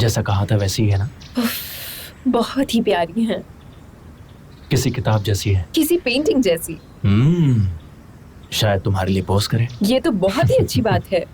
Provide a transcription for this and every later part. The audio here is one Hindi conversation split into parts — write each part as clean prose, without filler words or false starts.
जैसा कहा था वैसी ही है ना? बहुत ही प्यारी है। किसी किताब जैसी है, किसी पेंटिंग जैसी। शायद तुम्हारे लिए पोस्ट करें। ये तो बहुत ही अच्छी बात है।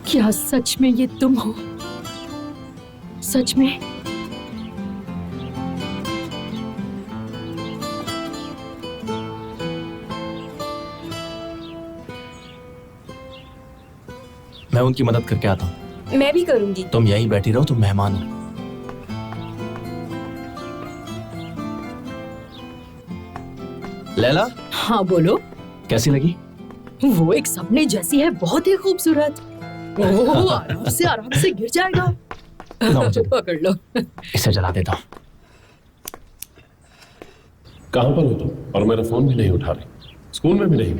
क्या सच में ये तुम हो? सच में? मैं उनकी मदद करके आता हूँ। मैं भी करूंगी। तुम यहीं बैठी रहो, तुम मेहमान हो। लैला। हाँ बोलो। कैसी लगी? वो एक सपने जैसी है, बहुत ही खूबसूरत। ओह, आराम से गिर जाएगा। पकड़ लो। इसे जला देता हूँ। कहाँ पर हो तुम? और मेरा फोन भी नहीं उठा रही, स्कूल में भी नहीं।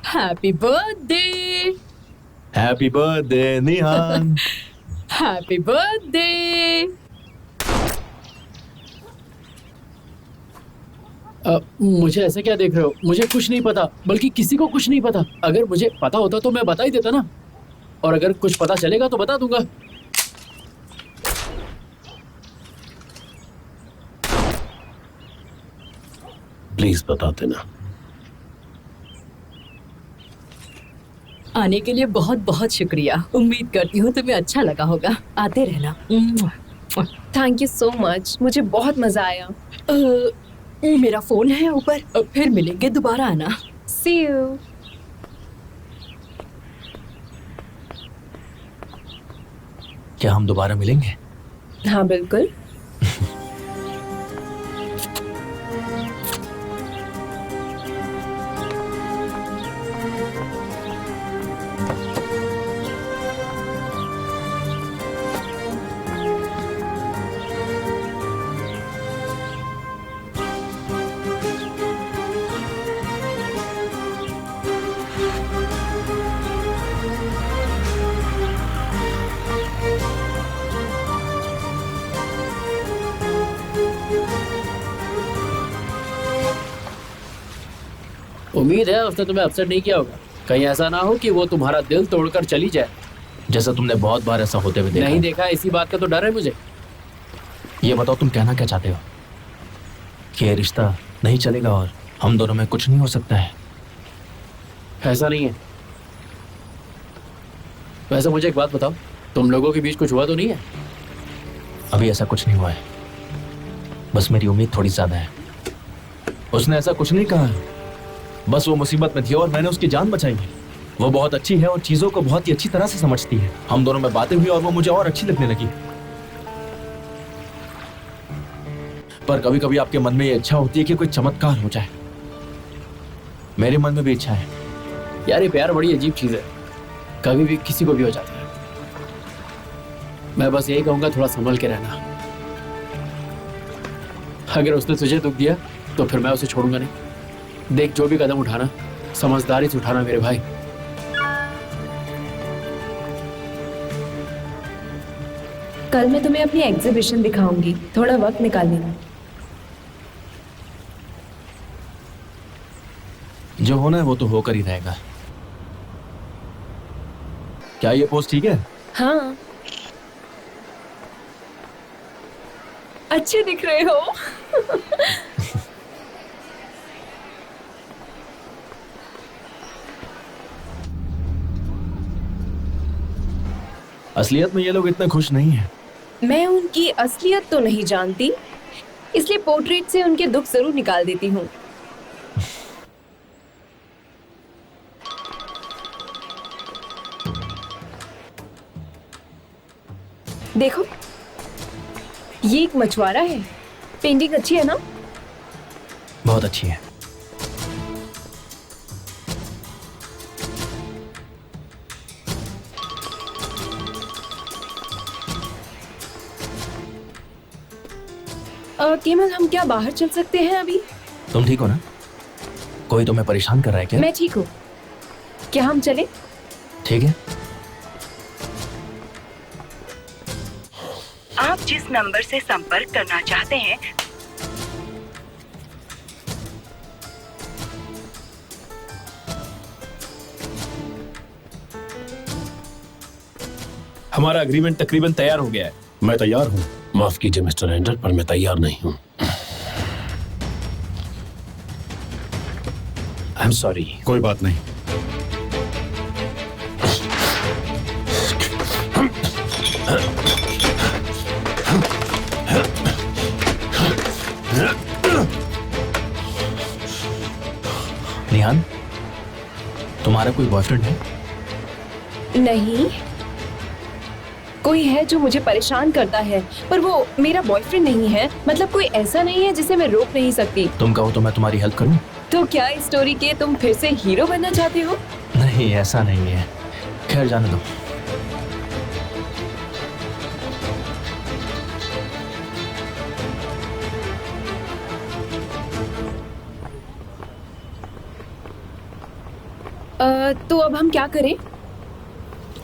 Happy birthday. Happy birthday Nihan. Happy birthday. मुझे ऐसे क्या देख रहे हो? मुझे कुछ नहीं पता, बल्कि किसी को कुछ नहीं पता। अगर मुझे पता होता तो मैं बता ही देता ना, और अगर कुछ पता चलेगा तो बता दूंगा। प्लीज बता देना। आने के लिए बहुत बहुत शुक्रिया। उम्मीद करती हूँ तुम्हें अच्छा लगा होगा। आते रहना। थैंक यू सो मच, मुझे बहुत मजा आया। मेरा फोन है ऊपर, फिर मिलेंगे, दोबारा आना। सी यू। क्या हम दोबारा मिलेंगे? हाँ बिल्कुल। उम्मीद है उसने तुम्हें अपसेट नहीं किया होगा। कहीं ऐसा ना हो कि वो तुम्हारा दिल तोड़कर चली जाए। जैसा तुमने बहुत बार ऐसा होते हुए देखा। नहीं देखा, इसी बात का तो डर है मुझे। ये बताओ तुम कहना क्या चाहते हो? कि ये रिश्ता नहीं चलेगा और हम दोनों में कुछ नहीं हो सकता है? ऐसा नहीं है। वैसे मुझे एक बात बताओ, तुम लोगों के बीच कुछ हुआ तो नहीं है? अभी ऐसा कुछ नहीं हुआ है, बस मेरी उम्मीद थोड़ी ज्यादा है। उसने ऐसा कुछ नहीं कहा है, बस वो मुसीबत में थी और मैंने उसकी जान बचाई है। वो बहुत अच्छी है और चीजों को बहुत ही अच्छी तरह से समझती है। हम दोनों में बातें हुई और वो मुझे और अच्छी लगने लगी। पर कभी कभी आपके मन में ये इच्छा होती है कि कोई चमत्कार हो जाए। मेरे मन में भी इच्छा है। यार ये प्यार बड़ी अजीब चीज है, कभी भी किसी को भी हो जाता है। मैं बस यही कहूंगा, थोड़ा संभल के रहना। अगर उसने तुझे दुख दिया तो फिर मैं उसे छोड़ूंगा नहीं। देख, जो भी कदम उठाना समझदारी से उठाना मेरे भाई। कल मैं तुम्हें अपनी एग्जीबिशन दिखाऊंगी, थोड़ा वक्त निकाल लेना। जो होना है वो तो होकर ही रहेगा। क्या ये पोस्ट ठीक है? हाँ, अच्छे दिख रहे हो। असलियत में ये लोग इतने खुश नहीं हैं। मैं उनकी असलियत तो नहीं जानती, इसलिए पोर्ट्रेट से उनके दुख जरूर निकाल देती हूँ। देखो, ये एक मछुआरा है। पेंटिंग अच्छी है ना? बहुत अच्छी है। केवल हम क्या बाहर चल सकते हैं अभी? तुम ठीक हो ना? कोई तुम्हें परेशान कर रहा है क्या? मैं ठीक हूँ। क्या हम चले? ठीक है। आप जिस नंबर से संपर्क करना चाहते हैं हमारा एग्रीमेंट तकरीबन तैयार हो गया है। मैं तैयार हूँ। माफ कीजिए मिस्टर एंडर, पर मैं तैयार नहीं हूँ। I am sorry. कोई बात नहीं। निहान, तुम्हारा कोई बॉयफ्रेंड है? नहीं, कोई है जो मुझे परेशान करता है, पर वो मेरा बॉयफ्रेंड नहीं है। मतलब कोई ऐसा नहीं है जिसे मैं रोक नहीं सकती। तुम कहो तो मैं तुम्हारी हेल्प करूं? तो क्या इस स्टोरी के तुम फिर से हीरो बनना चाहते हो? नहीं, ऐसा नहीं है। खैर जाने दो। तो अब हम क्या करें?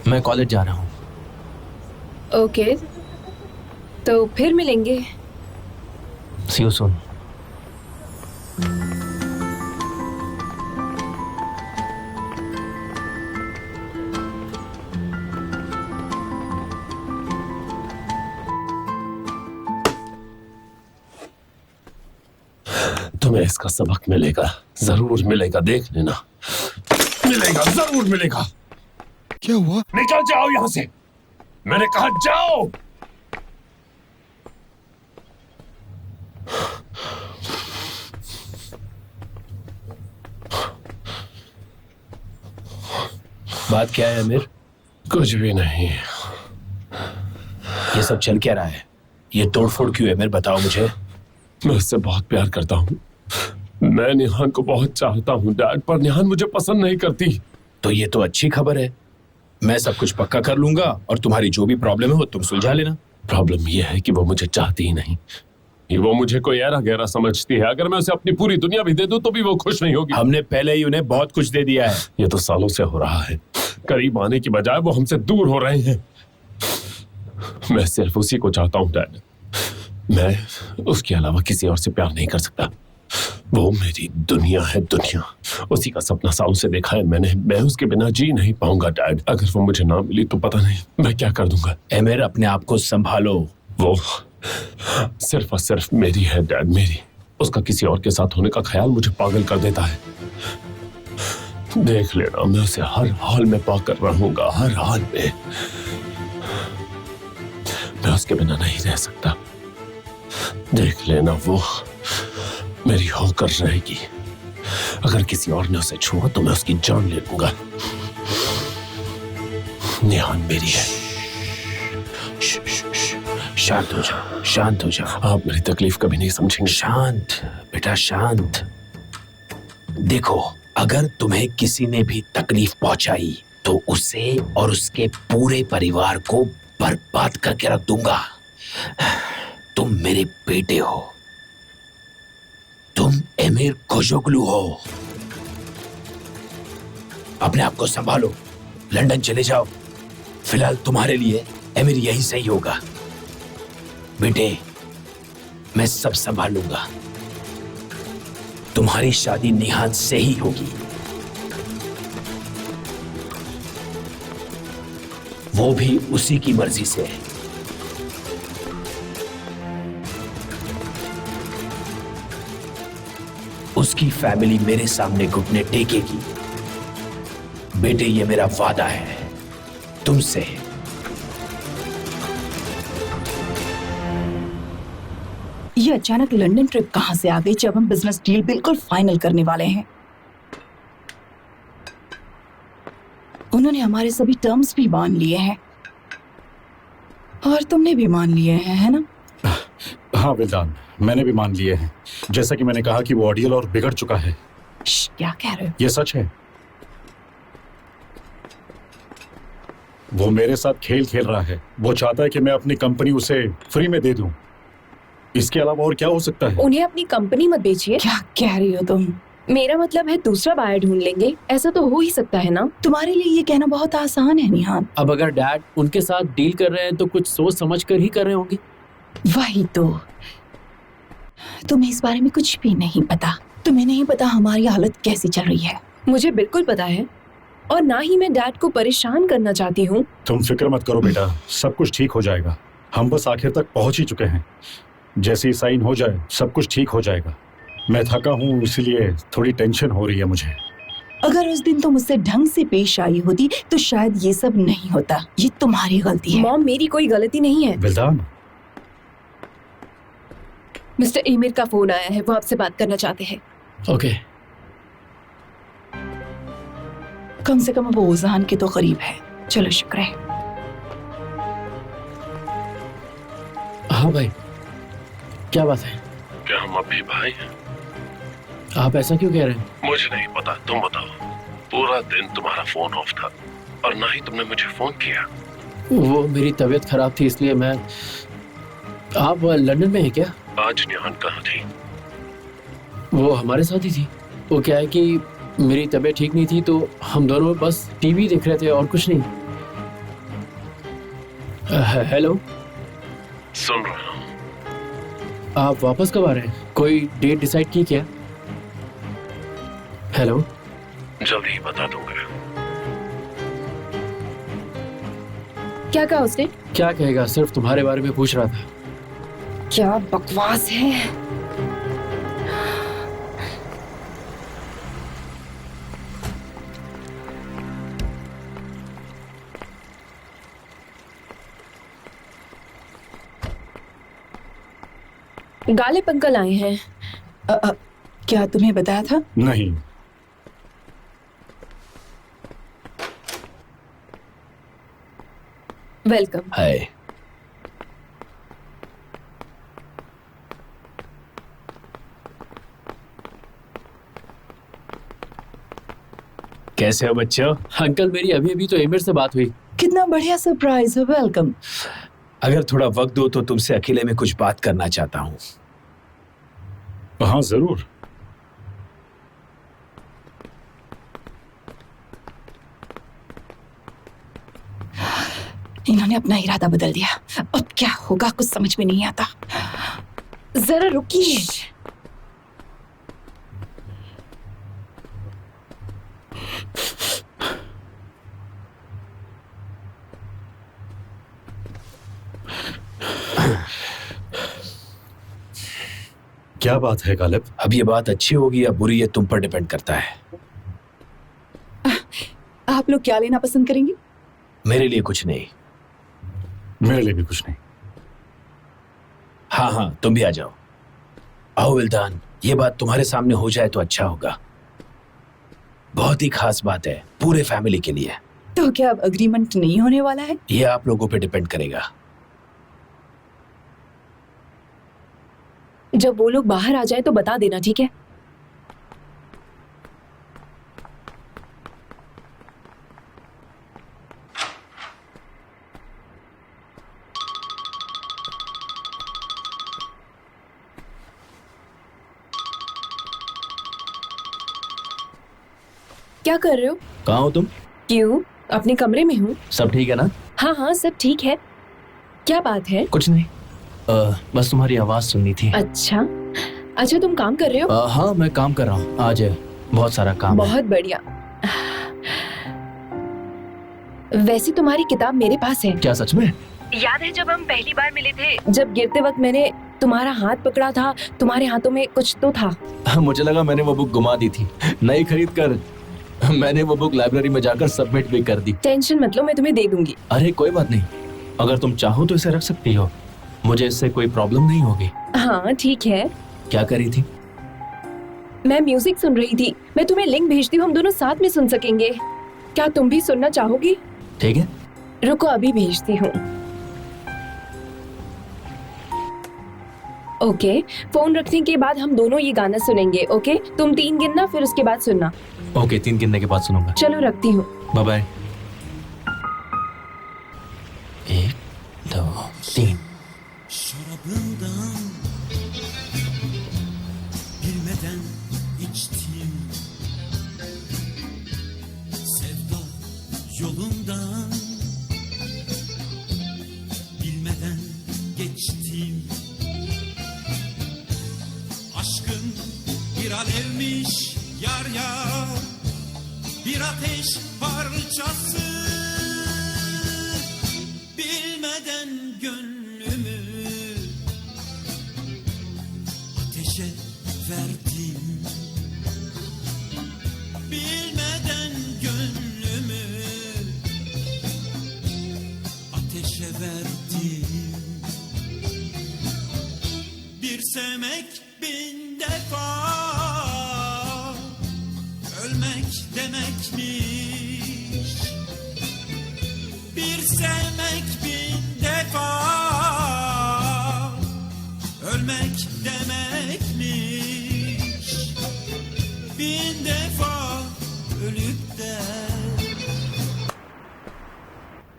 मैं कॉलेज जा रहा हूँ। ओके, तो फिर मिलेंगे। See you soon. तुम्हें इसका सबक मिलेगा, जरूर मिलेगा, देख लेना। मिलेगा, जरूर मिलेगा। क्या हुआ? निकल जाओ यहाँ से, मैंने कहा जाओ। बात क्या है अमीर? कुछ भी नहीं। ये सब चल क्या रहा है? ये तोड़फोड़ क्यों है अमीर, बताओ मुझे। मैं उससे बहुत प्यार करता हूँ। मैं निहान को बहुत चाहता हूँ डैड, पर निहान मुझे पसंद नहीं करती। तो ये तो अच्छी खबर है। मैं सब कुछ पक्का कर लूंगा और तुम्हारी जो भी प्रॉब्लम है वो तुम सुलझा लेना। प्रॉब्लम यह है कि वो मुझे चाहती ही नहीं। वो मुझे कोई ऐरा गहरा समझती है। अगर मैं उसे अपनी पूरी दुनिया भी दे दूं तो भी वो खुश नहीं होगी। हमने पहले ही उन्हें बहुत कुछ दे दिया है। ये तो सालों से हो रहा है। करीब आने की बजाय वो हमसे दूर हो रहे हैं। मैं सिर्फ उसी को चाहता हूँ डैड। मैं उसके अलावा किसी और से प्यार नहीं कर सकता। वो मेरी दुनिया है, दुनिया। उसी का सपना सालों से देखा है मैंने। मैं उसके बिना जी नहीं पाऊंगा डैड। अगर वो मुझे ना मिली तो पता नहीं मैं क्या कर दूंगा। एमिर, अपने आप को संभालो। वो सिर्फ और सिर्फ मेरी है डैड, मेरी। उसका किसी और के साथ होने का ख्याल मुझे पागल कर देता है। देख लेना, मैं उसे हर हाल में पाकर रहूंगा, हर हाल में। मैं उसके बिना नहीं रह सकता। देख लेना, वो मेरी होकर रहेगी। अगर किसी और ने उसे छुआ तो मैं उसकी जान ले लूंगा। निहान मेरी है। शांत हो जाओ, शांत हो जाओ। आप मेरी तकलीफ कभी नहीं समझेंगे। शांत बेटा, शांत। देखो, अगर तुम्हें किसी ने भी तकलीफ पहुंचाई तो उसे और उसके पूरे परिवार को बर्बाद करके रख दूंगा। तुम मेरे बेटे हो। तुम एमिर खोजोगलू हो। अपने आप को संभालो, लंदन चले जाओ। फिलहाल तुम्हारे लिए एमिर यही सही होगा। बेटे, मैं सब संभाल लूंगा। तुम्हारी शादी निहान से ही होगी। वो भी उसी की मर्जी से। उसकी फैमिली मेरे सामने घुटने टेकेगी। बेटे, ये मेरा वादा है तुमसे। ये अचानक लंदन ट्रिप कहां से आ गई जब हम बिजनेस डील बिल्कुल फाइनल करने वाले हैं? उन्होंने हमारे सभी टर्म्स भी मान लिए हैं। और तुमने भी मान लिए हैं, है ना? हाँ विल्दान, मैंने भी मान लिए हैं। जैसा कि मैंने कहा कि वो ऑडियल और बिगड़ चुका है। क्या कह रहे हो? ये सच है। वो मेरे साथ खेल खेल रहा है। वो चाहता है कि मैं अपनी कंपनी उसे फ्री में दे दूं। इसके अलावा और क्या हो सकता है? उन्हें अपनी कंपनी मत बेचिए। क्या कह रही हो तुम? मेरा मतलब है दूसरा बायर ढूंढ लेंगे। ऐसा तो हो ही सकता है ना? तुम्हारे लिए ये कहना बहुत आसान है निहान। अब अगर डैड उनके साथ डील कर रहे हैं तो कुछ सोच समझ कर ही कर रहे होंगे। वही तो, तुम्हें इस बारे में कुछ भी नहीं पता। तुम्हें नहीं पता हमारी हालत कैसी चल रही है। मुझे बिल्कुल पता है, और ना ही मैं डैड को परेशान करना चाहती हूँ। तुम फिक्र मत करो बेटा, सब कुछ ठीक हो जाएगा। हम बस आखिर तक पहुंच ही चुके हैं। जैसे ही साइन हो जाए सब कुछ ठीक हो जाएगा। मैं थका हूँ, इसलिए थोड़ी टेंशन हो रही है मुझे। अगर उस दिन तुम मुझसे ढंग से पेश आई होती तो शायद ये सब नहीं होता। ये तुम्हारी गलती है। मॉम, मेरी कोई गलती नहीं है। विल्दान, मिस्टर एमिर का फोन आया है, वो आपसे बात करना चाहते हैं। ओके। कम से कम वो ओजान के तो करीब है। चलो शुक्र है। हाँ भाई, क्या बात है? क्या हम अभी भाई हैं? आप ऐसा क्यों कह रहे हैं? मुझे नहीं पता, तुम बताओ। पूरा दिन तुम्हारा फोन ऑफ था और ना ही तुमने मुझे फोन किया। वो मेरी तबीयत खराब थी इसलिए मैं। आप लंदन में हैं क्या? आज निहान कहाँ थी? वो हमारे साथ ही थी। वो क्या है कि मेरी तबीयत ठीक नहीं थी तो हम दोनों बस टीवी देख रहे थे और कुछ नहीं। हेलो, सुन रहा हूँ। आप वापस कब आ रहे हैं? कोई डेट डिसाइड की क्या? हेलो, जल्दी ही बता दूंगा। क्या कहा उसने? क्या कहेगा, सिर्फ तुम्हारे बारे में पूछ रहा था। क्या बकवास है। गालिब अंकल आए हैं। क्या तुम्हें बताया था? नहीं। वेलकम। हाय। कैसे हो बच्चों? अंकल, मेरी अभी अभी तो एमिर से बात हुई। कितना बढ़िया सरप्राइज है। वेलकम। अगर थोड़ा वक्त दो तो तुमसे अकेले में कुछ बात करना चाहता हूँ। हाँ जरूर। इन्होंने अपना इरादा बदल दिया। अब क्या होगा कुछ समझ में नहीं आता। जरा रुकिए। क्या बात है गालिब? अब ये बात अच्छी होगी या बुरी, ये तुम पर डिपेंड करता है। आप लोग क्या लेना पसंद करेंगे? मेरे लिए कुछ नहीं। मेरे लिए भी कुछ नहीं। हाँ हाँ, तुम भी आ जाओ। आओ विल्दान, ये बात तुम्हारे सामने हो जाए तो अच्छा होगा। बहुत ही खास बात है पूरे फैमिली के लिए। तो क्या अब अग्रीमेंट नहीं होने वाला है? ये आप लोगों पे डिपेंड करेगा। जब वो लोग बाहर आ जाए तो बता देना, ठीक है? क्या कर रहे हो? कहाँ हो तुम? क्यों? अपने कमरे में हूँ। सब ठीक है ना? हाँ हाँ, सब ठीक है। क्या बात है? कुछ नहीं, बस तुम्हारी आवाज सुननी थी। अच्छा, तुम काम कर रहे हो? हाँ, मैं काम कर रहा हूँ। आज बहुत सारा काम है। बहुत बढ़िया। वैसे तुम्हारी किताब मेरे पास है। क्या सच में? याद है जब हम पहली बार मिले थे? जब गिरते वक्त मैंने तुम्हारा हाथ पकड़ा था, तुम्हारे हाथों में कुछ तो था। मुझे लगा मैंने वो बुक गुमा दी थी। नई खरीद कर मैंने वो बुक लाइब्रेरी में जाकर सबमिट भी कर दी। टेंशन मत लो, मैं तुम्हें दे दूंगी। अरे कोई बात नहीं, अगर तुम चाहो तो इसे रख सकती हो। मुझे इससे कोई प्रॉब्लम नहीं होगी। हाँ ठीक है। क्या करी थी? मैं म्यूजिक सुन रही थी। मैं तुम्हें लिंक भेजती हूँ, हम दोनों साथ में सुन सकेंगे। क्या तुम भी सुनना चाहोगी? ठीक है। रुको, अभी भेजती हूँ। ओके, फोन रखने के बाद हम दोनों ये गाना सुनेंगे। ओके, तुम 3 गिनना, फिर उसके बाद सुनना। ओके, 3 गिनने के बाद सुनूंगा। चलो रखती हूँ। Bye bye. 1 2 3। Şarabından bilmeden içtim, sevda yolundan bilmeden geçtim. Aşkın bir alevmiş yar yar, bir ateş parçası, bilmeden gönlümü ateşe verdim, bilmeden gönlümü ateşe verdim. Bir sevmek 1000 defa ölmek demekmiş. Bir sevmek 1000 defa ölmek demekmiş. 1000 defa ölüp de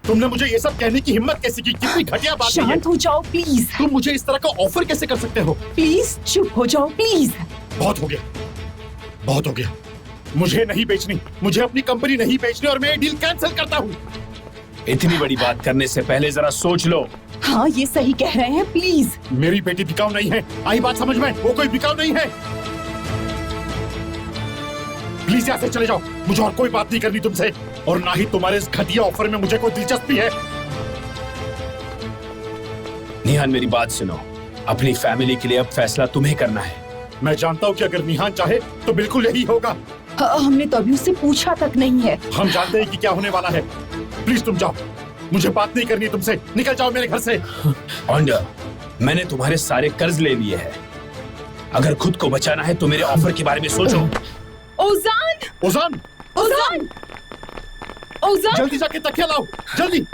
तुमने मुझे ये सब कहने की हिम्मत कैसे की? कितनी घटिया बात है ये। शांत हो जाओ प्लीज। तुम मुझे इस तरह का ऑफर कैसे कर सकते हो? प्लीज चुप हो जाओ प्लीज। बहुत हो गया, बहुत हो गया। मुझे नहीं बेचनी, मुझे अपनी कंपनी नहीं बेचनी और मैं ये डील कैंसिल करता हूँ। इतनी बड़ी बात करने से पहले जरा सोच लो। हाँ ये सही कह रहे हैं, प्लीज। मेरी बेटी बिकाऊ नहीं है, आई बात समझ में? वो कोई बिकाऊ नहीं है। प्लीज यहाँ से चले जाओ, मुझे और कोई बात नहीं करनी तुमसे, और ना ही तुम्हारे इस घटिया ऑफर में मुझे कोई दिलचस्पी है। निहान मेरी बात सुनो, अपनी फैमिली के लिए अब फैसला तुम्हें करना है। मैं जानता हूँ कि अगर निहान चाहे तो बिल्कुल यही होगा। हमने तो अभी उससे पूछा तक नहीं है। हम जानते हैं कि क्या होने वाला है। प्लीज तुम जाओ, मुझे बात नहीं करनी तुमसे, निकल जाओ मेरे घर से। ऑन्डर, मैंने तुम्हारे सारे कर्ज ले लिए हैं। अगर खुद को बचाना है तो मेरे ऑफर के बारे में सोचो। ओजान! ओजान! ओजान! ओजान! जल्दी जाके तकिया लाओ, जल्दी।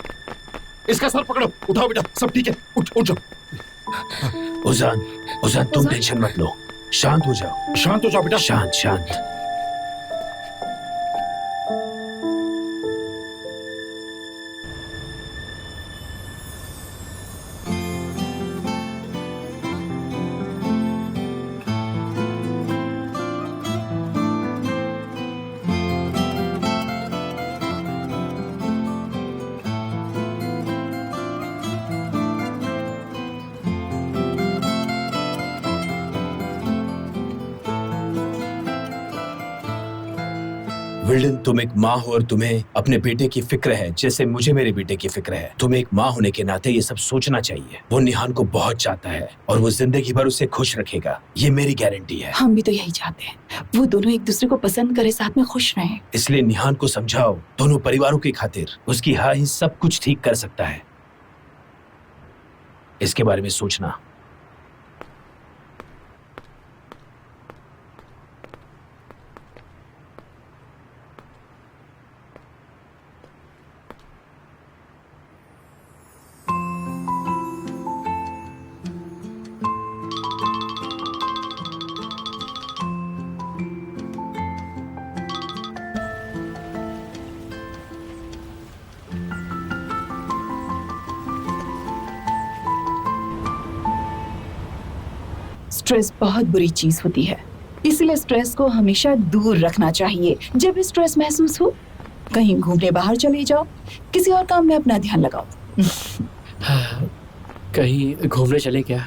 इसका सर पकड़ो, उठाओ बेटा, सब ठीक है, उठ उठ जाओ। ओजान, ओजान तुम टेंशन मत लो, शांत हो जाओ। शांत हो जाओ बेटा। शांत शांत। विल्डन, तुम एक माँ हो और तुम्हें अपने बेटे की फिक्र है जैसे मुझे मेरे बेटे की फिक्र है। तुम्हें एक माँ होने के नाते ये सब सोचना चाहिए। वो निहान को बहुत चाहता है और वो जिंदगी भर उसे खुश रखेगा, ये मेरी गारंटी है। हम भी तो यही चाहते हैं, वो दोनों एक दूसरे को पसंद करे, साथ में खुश रहें। इसलिए निहान को समझाओ, दोनों परिवारों की खातिर। उसकी हाँ ही सब कुछ ठीक कर सकता है। इसके बारे में सोचना। स्ट्रेस बहुत बुरी चीज होती है, इसलिए स्ट्रेस को हमेशा दूर रखना चाहिए। जब भी स्ट्रेस महसूस हो, कहीं घूमने बाहर चले जाओ, किसी और काम में अपना ध्यान लगाओ। कहीं घूमने चले क्या?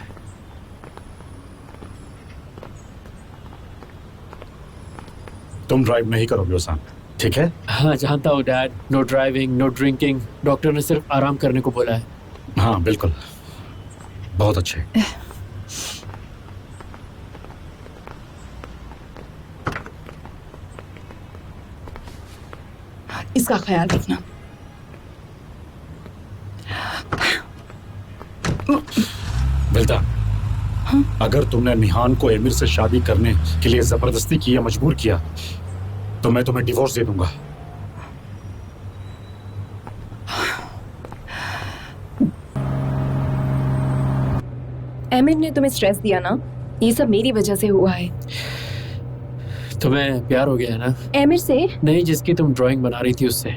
तुम ड्राइव नहीं करोगे ओसान, ठीक है? हाँ जानता हूँ dad, no driving, no drinking. Doctor ने सिर्फ आराम करने को बोला है। हाँ बिल्कुल, बहुत अच्छे। इसका ख्याल रखना। बिल्ता, अगर तुमने निहान को एमिर से शादी करने के लिए जबरदस्ती की या मजबूर किया तो मैं तुम्हें डिवोर्स दे दूंगा। एमिर आमिर ने तुम्हें स्ट्रेस दिया ना, ये सब मेरी वजह से हुआ है। तुम्हें प्यार हो गया है ना? आमिर से नहीं, जिसकी तुम ड्राइंग बना रही थी उससे।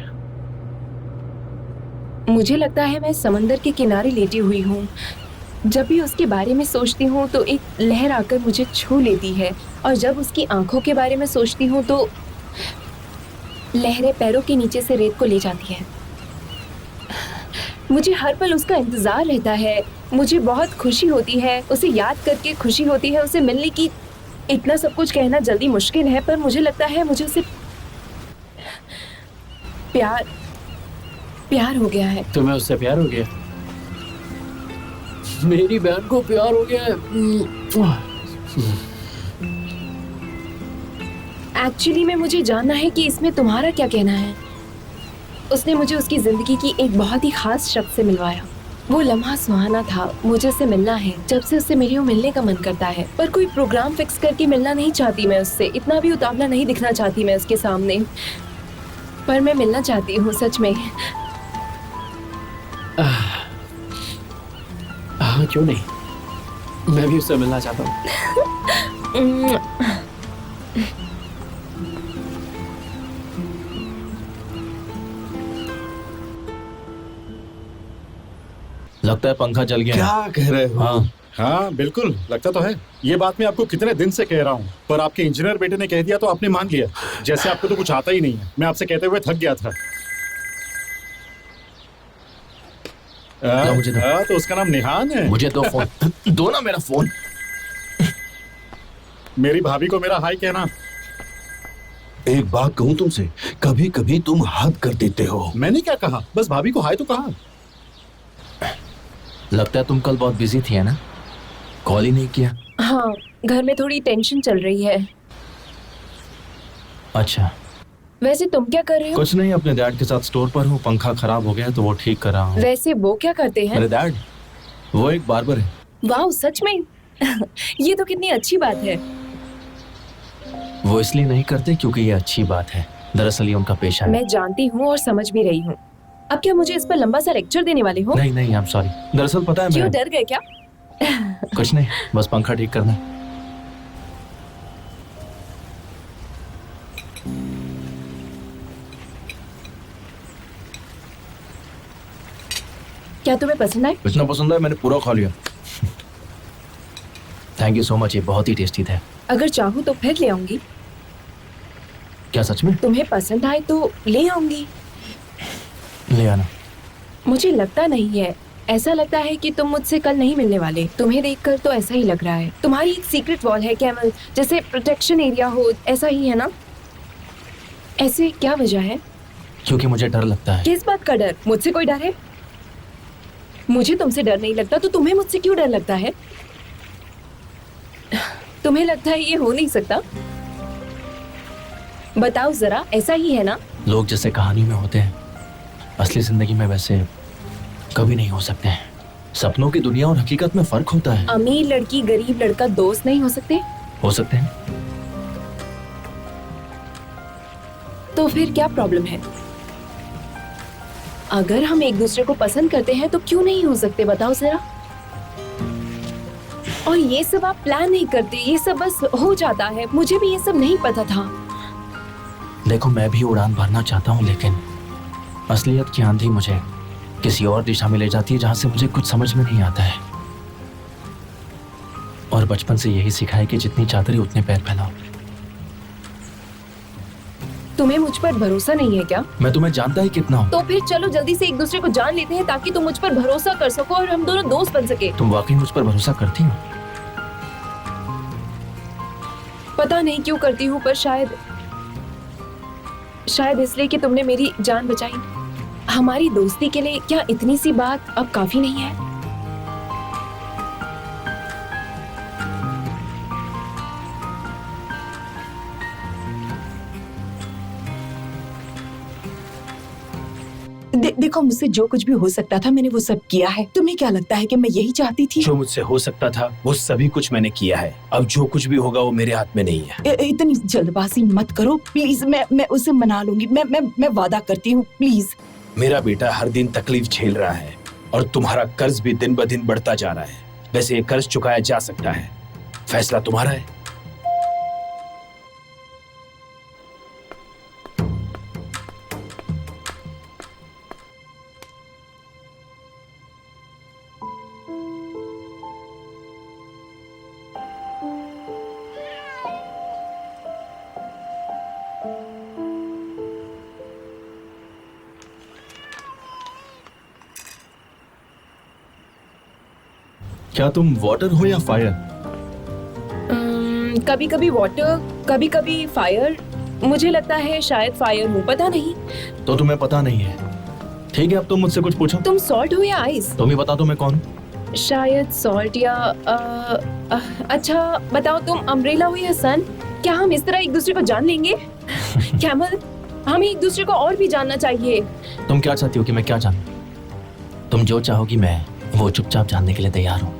मुझे लगता है मैं समंदर के किनारे लेटी हुई हूँ। जब भी उसके बारे में सोचती हूँ तो एक लहर आकर मुझे छू लेती है, और जब उसकी आंखों के बारे में सोचती हूँ तो लहरें पैरों के नीचे से रेत को ले जाती हैं। मुझे हर पल उसका इंतजार रहता है। मुझे बहुत खुशी होती है, उसे याद करके खुशी होती है, उसे मिलने की। इतना सब कुछ कहना जल्दी मुश्किल है, पर मुझे लगता है मुझे उसे प्यार हो गया है। तुम्हें उससे प्यार हो गया? मेरी बहन को प्यार हो गया है। एक्चुअली में मुझे जानना है कि इसमें तुम्हारा क्या कहना है। उसने मुझे उसकी जिंदगी की एक बहुत ही खास शख्स से मिलवाया। वो लम्हा सुहाना था। मुझे उससे मिलना है। जब से उससे मिली हूँ मिलने का मन करता है, पर कोई प्रोग्राम फिक्स करके मिलना नहीं चाहती मैं उससे। इतना भी उतावला नहीं दिखना चाहती मैं उसके सामने, पर मैं मिलना चाहती हूँ सच में। हाँ, क्यों नहीं, मैं भी उससे मिलना चाहता हूँ। लगता है पंखा जल गया। क्या कह रहे हो? हाँ हाँ बिल्कुल लगता तो है। ये बात मैं आपको कितने दिन से कह रहा हूँ, पर आपके इंजीनियर बेटे ने कह दिया तो आपने मान लिया, जैसे आपको तो कुछ आता ही नहीं है। मैं आपसे कहते हुए थक गया था। मुझे दो। तो उसका नाम निहान है। मुझे दो फोन। दो ना मेरा फोन। मेरी भाभी को मेरा हाय कहना। एक बात कहूं तुमसे, कभी कभी तुम हद कर देते हो। मैंने क्या कहा, बस भाभी को हाय तो कहा। लगता है तुम कल बहुत बिजी थी है ना, कॉल ही नहीं किया। हाँ, घर में थोड़ी टेंशन चल रही है। अच्छा, वैसे तुम क्या कर रहे हो? कुछ नहीं, अपने डैड के साथ स्टोर पर हूँ। पंखा खराब हो गया तो वो ठीक कर रहा हूँ। वैसे वो क्या करते हैं? मेरे डैड, वो एक बार्बर है। वाह, सच में? ये तो कितनी अच्छी बात है। वो इसलिए नहीं करते क्योंकि ये अच्छी बात है, दरअसल ये उनका पेशा है। मैं जानती हूँ और समझ भी रही हूँ। अब क्या मुझे इस पर लंबा सा लेक्चर देने वाले हो? नहीं नहीं, आई एम सॉरी। दरअसल पता है, क्यों मैं डर गए क्या? कुछ नहीं, बस पंखा ठीक करना है। क्या तुम्हें पसंद आए? इतना पसंद है, मैंने पूरा खा लिया। थैंक यू सो मच, ये बहुत ही टेस्टी था। अगर चाहूँ तो फिर ले आऊंगी। क्या सच में? तुम्हें पसंद आए तो ले आऊंगी। ले आना। मुझे लगता नहीं है, ऐसा लगता है कि तुम मुझसे कल नहीं मिलने वाले। तुम्हें देखकर तो ऐसा ही लग रहा है। तुम्हारी एक सीक्रेट वॉल है कैमल, जैसे प्रोटेक्शन एरिया हो, ऐसा ही है ना? ऐसे क्या वजह है? क्योंकि मुझे डर लगता है। किस बात का डर? मुझसे कोई डर है? मुझे तुमसे डर नहीं लगता तो तुम्हें मुझसे क्यों डर लगता है? तुम्हें लगता है ये हो नहीं सकता? बताओ जरा, ऐसा ही है ना? लोग जैसे कहानी में होते हैं, असली जिंदगी में वैसे कभी नहीं हो सकते हैं। सपनों की दुनिया और हकीकत में फर्क होता है। अमीर लड़की गरीब लड़का दोस्त नहीं हो सकते? हो सकते हैं। तो फिर क्या प्रॉब्लम है? अगर हम एक दूसरे को पसंद करते हैं तो क्यों नहीं हो सकते, बताओ जरा। और ये सब आप प्लान नहीं करते, ये सब बस हो जाता है। मुझे भी ये सब नहीं पता था। देखो, मैं भी उड़ान भरना चाहता हूँ, लेकिन असलियत की आंधी मुझे किसी और दिशा में ले जाती है जहां से मुझे कुछ समझ में नहीं आता है। और बचपन से यही सिखा है कि जितनी चादरें उतने पैर फैलाओ। तुम्हें मुझ पर भरोसा नहीं है क्या? मैं तुम्हें जानता ही कितना हूँ। तो फिर चलो जल्दी से एक दूसरे को जान लेते हैं ताकि तुम मुझ पर भरोसा कर सको और हम दोनों दोस्त बन सके। तुम वाकई मुझ पर भरोसा करती हो? पता नहीं क्यों करती हूँ, पर शायद इसलिए कि तुमने मेरी जान बचाई। हमारी दोस्ती के लिए क्या इतनी सी बात अब काफी नहीं है? देखो, मुझसे जो कुछ भी हो सकता था मैंने वो सब किया है। तुम्हें क्या लगता है कि मैं यही चाहती थी? जो मुझसे हो सकता था वो सभी कुछ मैंने किया है। अब जो कुछ भी होगा वो मेरे हाथ में नहीं है। इतनी जल्दबाजी मत करो प्लीज। मैं उसे मना लूंगी। मैं वादा करती हूँ, प्लीज। मेरा बेटा हर दिन तकलीफ झेल रहा है और तुम्हारा कर्ज भी दिन ब दिन बढ़ता जा रहा है। वैसे ये कर्ज चुकाया जा सकता है, फैसला तुम्हारा है। क्या तुम वाटर हो या फायर? कभी कभी वाटर, कभी कभी फायर। मुझे लगता है शायद फायर हूँ, पता नहीं। तो तुम्हें पता नहीं है। ठीक है, अब तुम मुझसे कुछ पूछो। तुम सॉल्ट हो या आइस? तुम ही बता दो मैं कौन हूँ। शायद सॉल्ट या अच्छा बताओ, तुम अम्ब्रेला हो या सन? क्या हम इस तरह एक दूसरे को जान लेंगे? कैमल, हमें एक दूसरे को और भी जानना चाहिए। तुम क्या चाहती हो कि मैं क्या जानूं? तुम जो चाहोगी मैं वो चुपचाप जानने के लिए तैयार हूँ।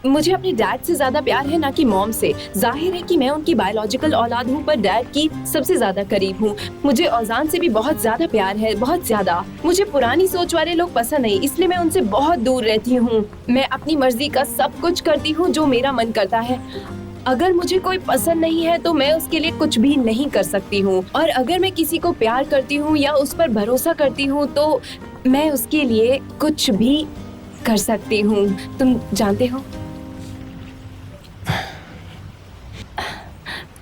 मुझे अपने डैड से ज्यादा प्यार है, ना कि मॉम से। जाहिर है कि मैं उनकी बायोलॉजिकल औलाद हूँ, पर डैड की सबसे ज्यादा करीब हूँ। मुझे औजान से भी बहुत ज्यादा प्यार है, बहुत ज्यादा। मुझे पुरानी सोच वाले लोग पसंद नहीं, इसलिए मैं उनसे बहुत दूर रहती हूँ। मैं अपनी मर्जी का सब कुछ करती हूँ जो मेरा मन करता है। अगर मुझे कोई पसंद नहीं है तो मैं उसके लिए कुछ भी नहीं कर सकती हूँ, और अगर मैं किसी को प्यार करती हूँ या उस पर भरोसा करती हूँ तो मैं उसके लिए कुछ भी कर सकती हूँ। तुम जानते हो?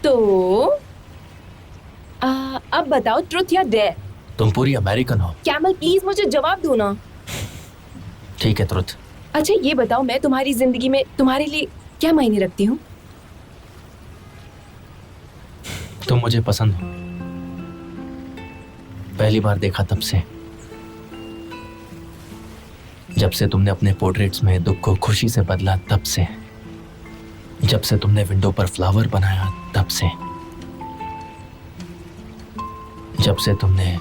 तो अब बताओ, ट्रुथ या डेयर? तुम पूरी अमेरिकन हो। कैमल प्लीज मुझे जवाब दो ना। ठीक है, ट्रुथ। अच्छा ये बताओ, मैं तुम्हारी जिंदगी में तुम्हारे लिए क्या मायने रखती हूँ? तुम मुझे पसंद हो। पहली बार देखा तब से, जब से तुमने अपने पोर्ट्रेट्स में दुख को खुशी से बदला तब से, जब से तुमने विंडो पर फ्लावर बनाया तब से, जब से तुमने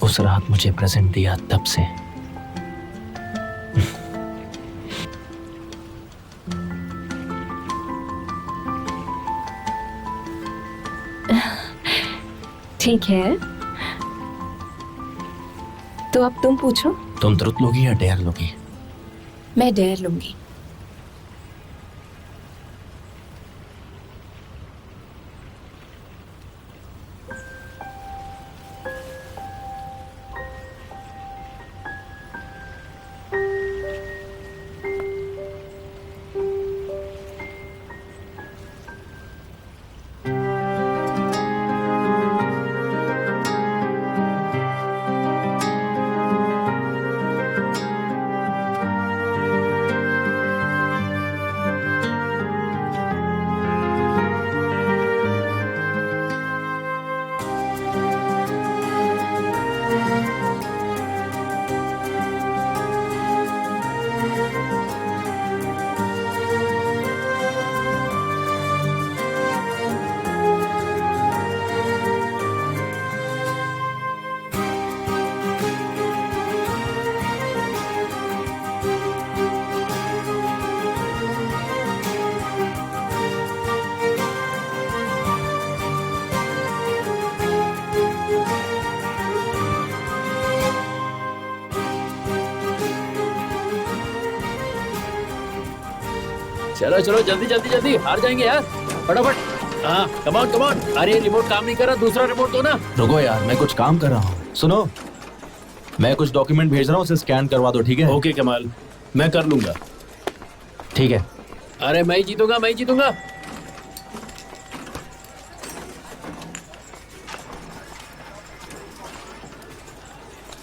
उस रात मुझे प्रेजेंट दिया तब से। ठीक है, तो अब तुम पूछो। तुम ट्रुथ लोगी या डेयर लोगी? मैं डेयर लूंगी। चलो चलो जल्दी जल्दी जल्दी, हार जाएंगे यार, फटाफट। हाँ कमान कमान। अरे रिमोट काम नहीं कर रहा, दूसरा रिमोट दो ना। रुको यार, मैं कुछ काम कर रहा हूँ। सुनो, मैं कुछ डॉक्यूमेंट भेज रहा हूँ, उसे स्कैन करवा दो, ठीक है? ओके कमाल, मैं कर लूंगा। ठीक है। अरे मैं ही जीतूंगा, मैं ही जीतूंगा।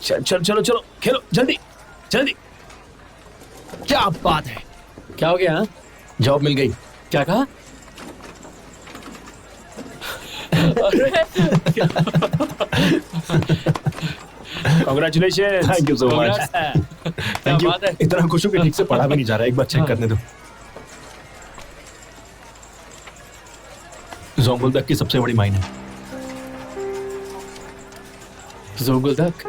चल चल चलो चलो खेलो, जल्दी जल्दी। क्या बात है, क्या हो गया? हाँ? जॉब मिल गई। क्या कहा? Congratulations! Thank you so much. Thank you. बात है। इतना खुश हूँ कि ठीक से पढ़ा भी नहीं जा रहा है। एक बार चेक करने दो। जोंगुल्दक की सबसे बड़ी माइन है। जोंगुल्दक?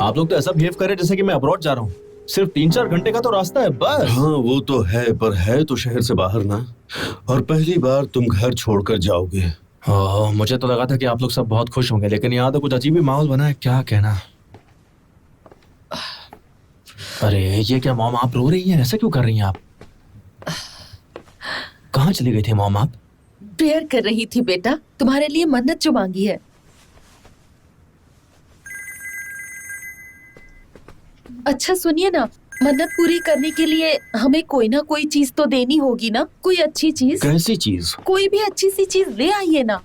आप लोग तो ऐसा बिहेव कर रहे हैं जैसे कि मैं अब्रॉड जा रहा हूँ। सिर्फ 3-4 घंटे का तो रास्ता है बस। हाँ वो तो है, पर है तो शहर से बाहर ना, और पहली बार तुम घर छोड़कर जाओगे। मुझे तो लगा था कि आप लोग सब बहुत खुश होंगे, लेकिन यहाँ तो कुछ अजीब ही माहौल बना है, क्या कहना। अरे ये क्या मॉम, आप रो रही हैं? ऐसा क्यों कर रही हैं आप? कहाँ चली गई थी मॉम आप? प्रेयर कर रही थी बेटा, तुम्हारे लिए मन्नत जो मांगी है। अच्छा सुनिए ना, मन्नत पूरी करने के लिए हमें कोई ना कोई चीज तो देनी होगी ना, कोई अच्छी चीज। कैसी चीज? कोई भी अच्छी सी चीज ले आइए ना।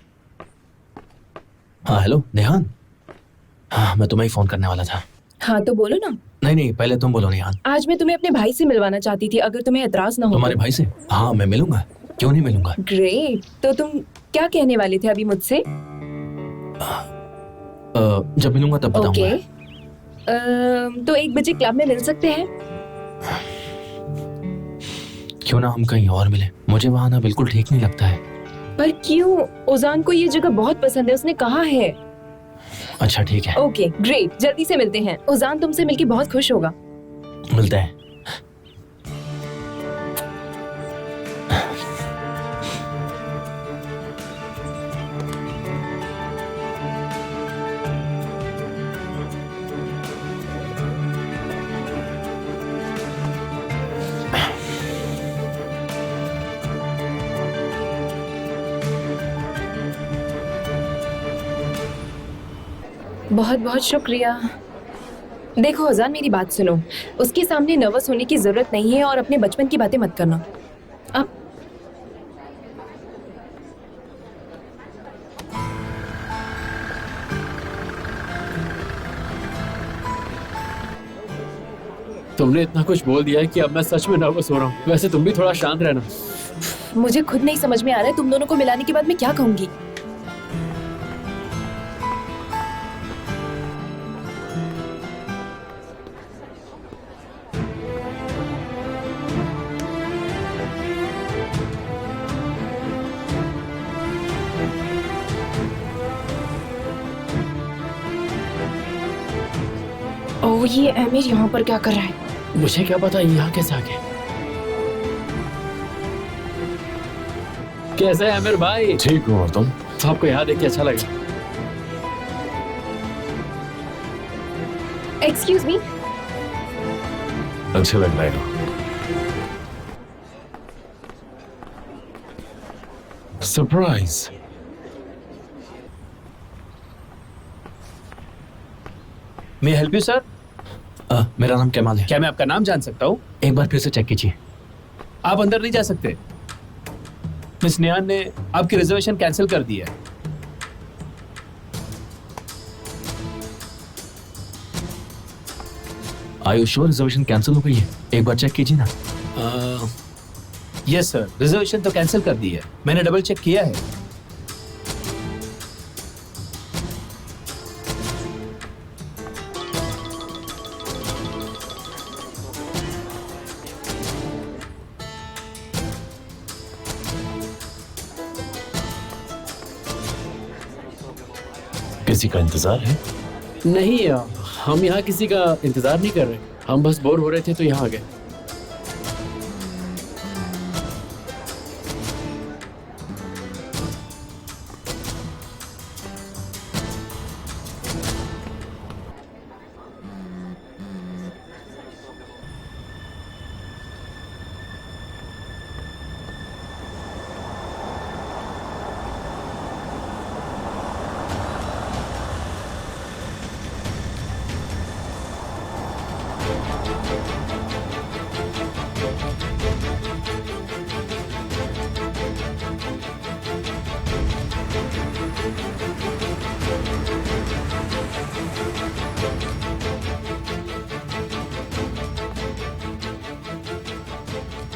हाँ हेलो नेहान, हाँ मैं तुम्हें ही फोन करने वाला था। हाँ तो बोलो ना। नहीं नहीं, पहले तुम बोलो नेहान। आज मैं तुम्हें अपने भाई से मिलवाना चाहती थी, अगर तुम्हें एतराज ना हो। तुम्हारे भाई से? हाँ मैं मिलूंगा, क्यों नहीं मिलूंगा। ग्रेट, तो तुम क्या कहने वाले थे अभी मुझसे? जब मिलूंगा तब बताऊंगा। ओके, तो 1 बजे क्लब में मिल सकते हैं? क्यों ना हम कहीं और मिले, मुझे वहां आना बिल्कुल ठीक नहीं लगता है। पर क्यों? ओजान को ये जगह बहुत पसंद है, उसने कहा है। अच्छा ठीक है। ओके ग्रेट, जल्दी से मिलते हैं। ओजान तुमसे मिलके बहुत खुश होगा। मिलते हैं। बहुत बहुत शुक्रिया। देखो अजान, मेरी बात सुनो, उसके सामने नर्वस होने की जरूरत नहीं है और अपने बचपन की बातें मत करना। अब तुमने इतना कुछ बोल दिया है कि अब मैं सच में नर्वस हो रहा हूँ। वैसे तुम भी थोड़ा शांत रहना। मुझे खुद नहीं समझ में आ रहा है तुम दोनों को मिलाने के बाद मैं क्या कहूंगी। ओह, ये आमिर यहाँ पर क्या कर रहा है? मुझे क्या पता यहाँ कैसे आ गए। कैसे है आमिर भाई? ठीक हूँ, और तुम? आपको यहाँ देख के अच्छा लगा। Excuse me. अच्छा लग रहा है। सरप्राइज। मैं हेल्प यू सर? मेरा नाम कमाल है। क्या मैं आपका नाम जान सकता हूँ? एक बार फिर से चेक कीजिए। आप अंदर नहीं जा सकते। मिस नेहान ने आपकी रिजर्वेशन कैंसिल कर दी है। Are you sure reservation cancel हो गई है? एक बार चेक कीजिए ना। यस सर, रिजर्वेशन तो कैंसिल कर दी है, मैंने डबल चेक किया है। किसी का इंतजार है? नहीं, हम यहाँ किसी का इंतजार नहीं कर रहे। हम बस बोर हो रहे थे तो यहाँ आ गए।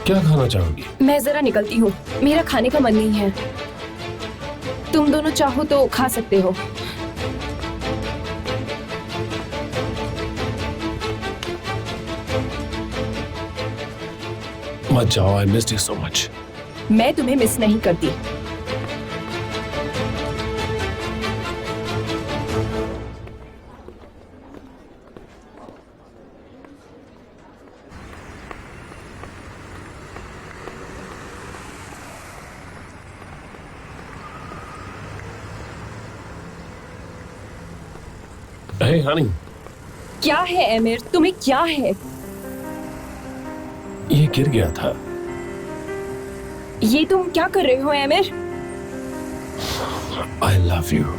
क्या खाना चाहोगी? मैं जरा निकलती हूँ, मेरा खाने का मन नहीं है। तुम दोनों चाहो तो खा सकते हो। मत जाओ, I missed you so much. मैं तुम्हें मिस नहीं करती। अरे हानी, क्या है एमिर, तुम्हें क्या है? ये गिर गया था। ये तुम क्या कर रहे हो एमिर? I love you.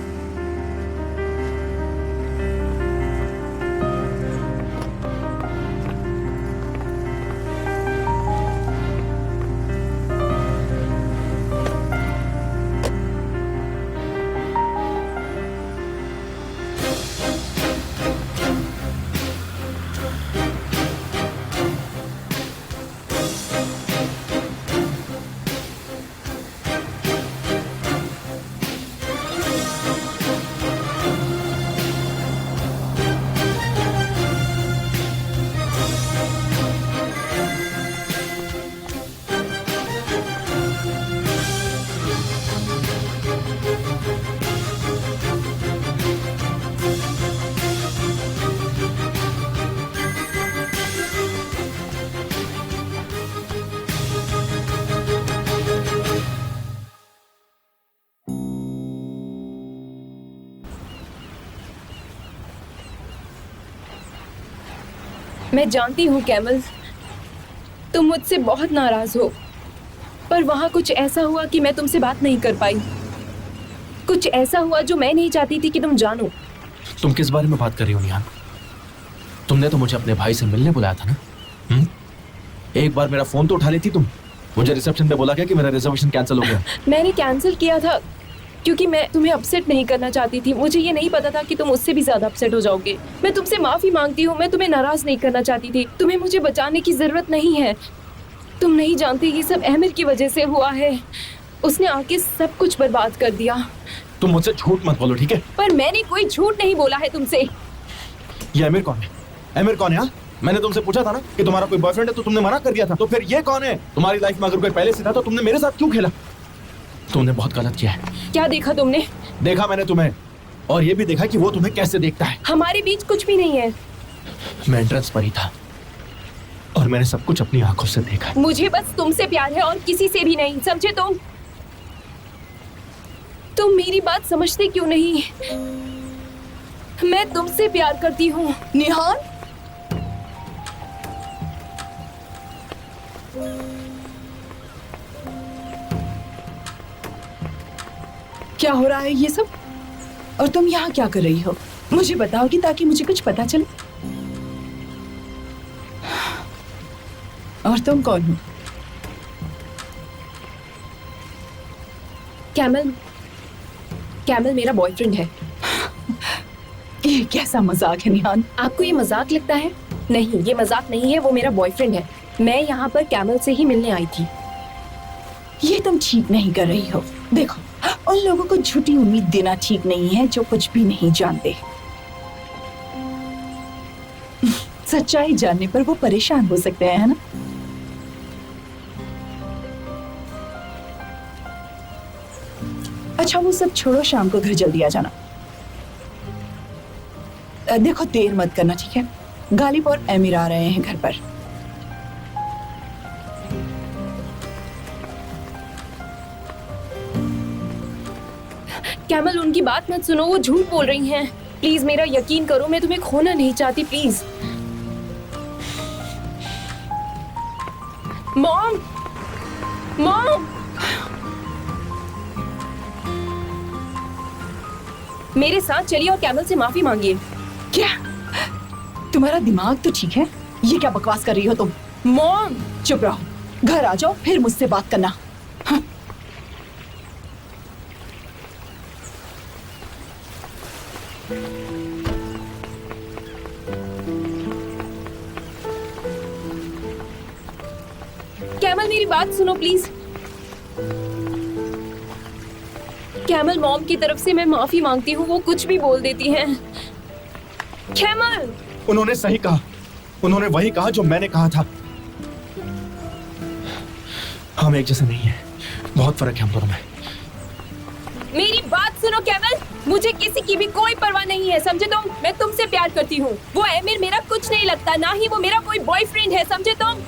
मैं जानती हूँ कैमल, तुम मुझसे बहुत नाराज हो, पर वहाँ कुछ ऐसा हुआ कि मैं तुमसे बात नहीं कर पाई। कुछ ऐसा हुआ जो मैं नहीं चाहती थी कि तुम जानो। तुम किस बारे में बात कर रही हो निहान? तुमने तो मुझे अपने भाई से मिलने बुलाया था ना? एक बार मेरा फोन तो उठा लेती तुम। मुझे रिसेप्शन पे बोला क्या कि मेरा रिजर्वेशन कैंसिल हो गया? मैंने कैंसिल किया था क्योंकि मैं तुम्हें अपसेट नहीं करना चाहती थी। मुझे ये नहीं पता था कि तुम उससे भी ज्यादा अपसेट हो जाओगे। मैं तुमसे माफी मांगती हूँ, मैं तुम्हें नाराज नहीं करना चाहती थी। तुम्हें मुझे बचाने की जरूरत नहीं है। तुम नहीं जानती ये सब अहमद की वजह से हुआ है। उसने आके सब कुछ बर्बाद कर दिया। तुम मुझसे झूठ मत बोलो, ठीक है? पर मैंने कोई झूठ नहीं बोला है तुमसे। ये अमीर कौन है? अमीर कौन है? हाँ, मैंने तुमसे पूछा था ना कि तुम्हारा कोई बॉयफ्रेंड है, तो तुमने मना कर दिया था। तो फिर ये कौन है? तुम्हारी लाइफ में अगर कोई पहले से था तो तुमने मेरे साथ क्यों खेला? तुमने बहुत गलत किया है। क्या देखा तुमने? देखा मैंने तुम्हें, और ये भी देखा कि वो तुम्हें कैसे देखता है। हमारे बीच कुछ भी नहीं है। मैं एंट्रेंस पर ही था और मैंने सब कुछ अपनी आंखों से देखा है। मुझे बस तुमसे प्यार है और किसी से भी नहीं, समझे तुम? तुम मेरी बात समझते क्यों नहीं? मैं तुमसे प्यार करती हूँ। निहान, क्या हो रहा है ये सब? और तुम यहाँ क्या कर रही हो? मुझे बताओगी ताकि मुझे कुछ पता चले। और तुम कौन हो? कैमल, कैमल मेरा बॉयफ्रेंड है। ये कैसा मजाक है निहान? आपको ये मजाक लगता है? नहीं, ये मजाक नहीं है, वो मेरा बॉयफ्रेंड है। मैं यहाँ पर कैमल से ही मिलने आई थी। ये तुम ठीक नहीं कर रही हो। देखो, उन लोगों को झूठी उम्मीद देना ठीक नहीं है जो कुछ भी नहीं जानते। सच्चाई जानने पर वो परेशान हो सकते हैं, है ना? अच्छा वो सब छोड़ो, शाम को घर जल्दी आ जाना। देखो देर मत करना, ठीक है? गालिब और एमिर आ रहे हैं घर पर। कैमल, उनकी बात मत सुनो, वो झूठ बोल रही हैं। प्लीज मेरा यकीन करो, मैं तुम्हें खोना नहीं चाहती। प्लीज मॉम, मॉम, मेरे साथ चलिए और कैमल से माफी मांगिए। क्या तुम्हारा दिमाग तो ठीक है? ये क्या बकवास कर रही हो तुम? मॉम, चुप रहो, घर आ जाओ फिर मुझसे बात करना। हाँ। कैमल मेरी बात सुनो प्लीज। कैमल, मॉम की तरफ से मैं माफी मांगती हूँ, वो कुछ भी बोल देती हैं। कैमल, उन्होंने सही कहा, उन्होंने वही कहा जो मैंने कहा था। हम एक जैसे नहीं हैं, बहुत फर्क है हम दोनों में। मेरी बात सुनो कैमल, मुझे किसी की भी कोई परवाह नहीं है, समझे तुम? मैं तुमसे प्यार करती हूँ। वो एमिर मेरा कुछ नहीं लगता, ना ही वो मेरा कोई बॉयफ्रेंड है, समझे तुम?